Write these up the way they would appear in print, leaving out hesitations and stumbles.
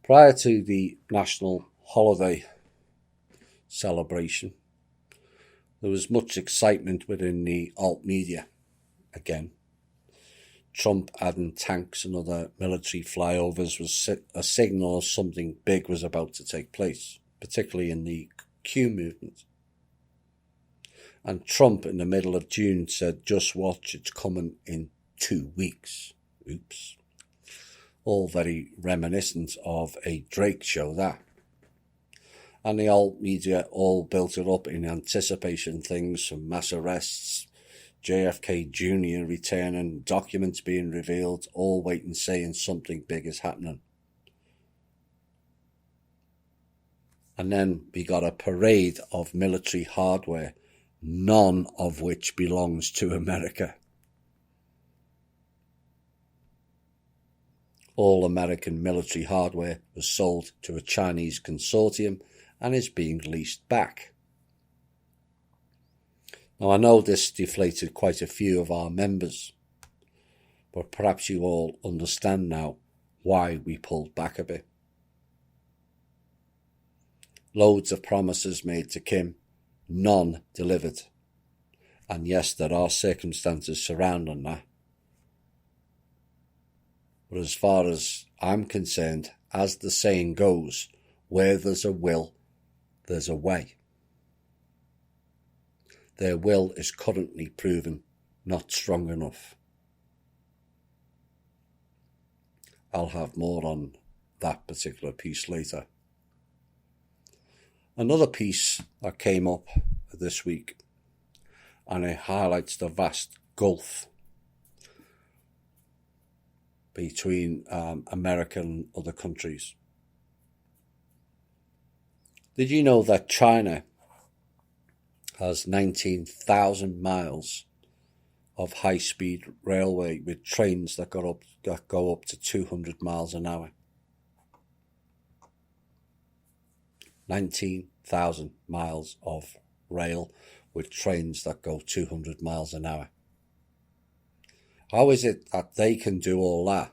Prior to the national holiday celebration, there was much excitement within the alt media again. Trump adding tanks and other military flyovers was a signal something big was about to take place, particularly in the Q movement. And Trump in the middle of June said, "Just watch, it's coming in 2 weeks." Oops. All very reminiscent of a Drake show, that. And the alt media all built it up in anticipation things from mass arrests, JFK Jr. returning, documents being revealed, all waiting saying something big is happening. And then we got a parade of military hardware, none of which belongs to America. All American military hardware was sold to a Chinese consortium and is being leased back. Now, I know this deflated quite a few of our members, but perhaps you all understand now why we pulled back a bit. Loads of promises made to Kim, none delivered. And yes, there are circumstances surrounding that. But as far as I'm concerned, as the saying goes, where there's a will, there's a way. Their will is currently proven not strong enough. I'll have more on that particular piece later. Another piece that came up this week, and it highlights the vast gulf between America and other countries. Did you know that China has 19,000 miles of high-speed railway with trains that go up to 200 miles an hour? 19,000 miles of rail with trains that go 200 miles an hour. How is it that they can do all that,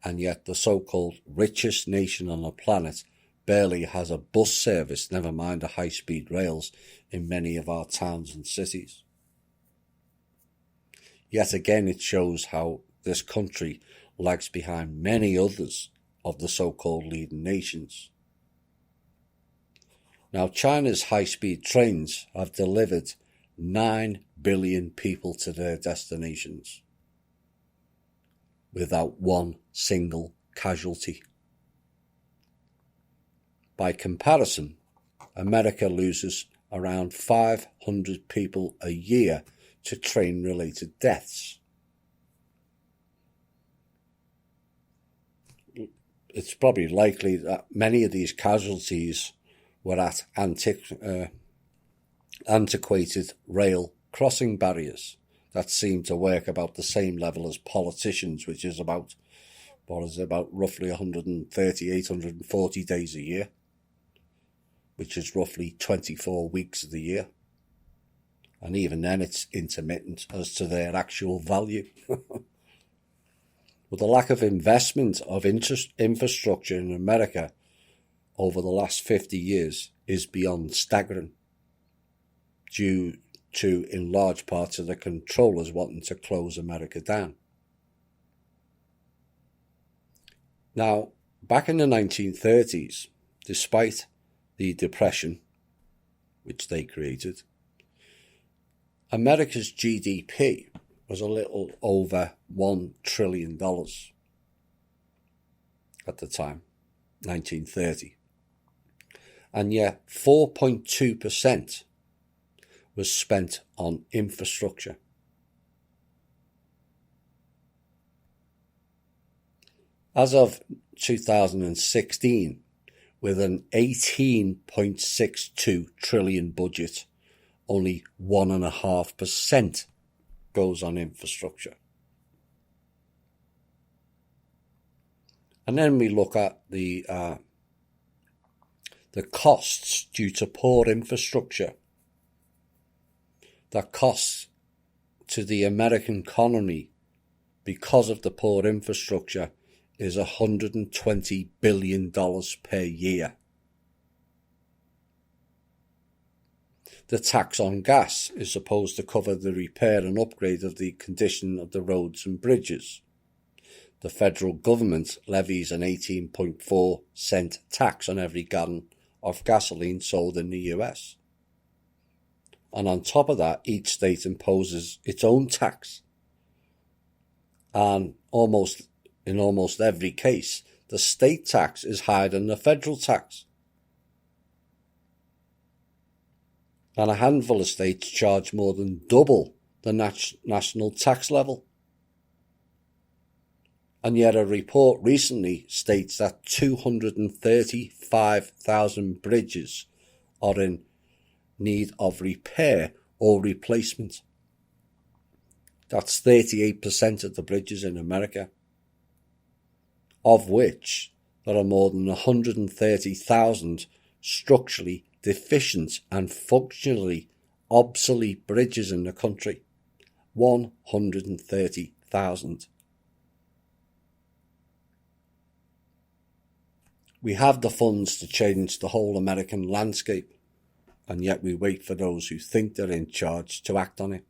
and yet the so-called richest nation on the planet barely has a bus service, never mind the high-speed rails, in many of our towns and cities? Yet again, it shows how this country lags behind many others of the so-called leading nations. Now, China's high-speed trains have delivered 9 billion people to their destinations without one single casualty. By comparison, America loses around 500 people a year to train-related deaths. It's probably likely that many of these casualties were at antiquated rail crossing barriers that seem to work about the same level as politicians, which is about roughly 138, 140 days a year, which is roughly 24 weeks of the year. And even then it's intermittent as to their actual value. With the lack of investment of infrastructure in America over the last 50 years is beyond staggering, due to, in large parts, of the controllers wanting to close America down. Now, back in the 1930s, despite the Depression, which they created, America's GDP was a little over $1 trillion at the time, 1930. And yet 4.2% was spent on infrastructure. As of 2016, with an 18.62 trillion budget, only 1.5% goes on infrastructure. And then we look at the costs due to poor infrastructure. The costs to the American economy because of the poor infrastructure is $120 billion per year. The tax on gas is supposed to cover the repair and upgrade of the condition of the roads and bridges. The federal government levies an 18.4-cent tax on every gallon of gasoline sold in the US. And on top of that, each state imposes its own tax. And in almost every case, the state tax is higher than the federal tax. And a handful of states charge more than double the national tax level. And yet a report recently states that 235,000 bridges are in need of repair or replacement. That's 38% of the bridges in America, of which there are more than 130,000 structurally deficient and functionally obsolete bridges in the country. 130,000. We have the funds to change the whole American landscape, and yet we wait for those who think they're in charge to act on it.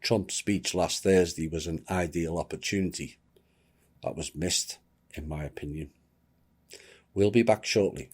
Trump's speech last Thursday was an ideal opportunity that was missed, in my opinion. We'll be back shortly.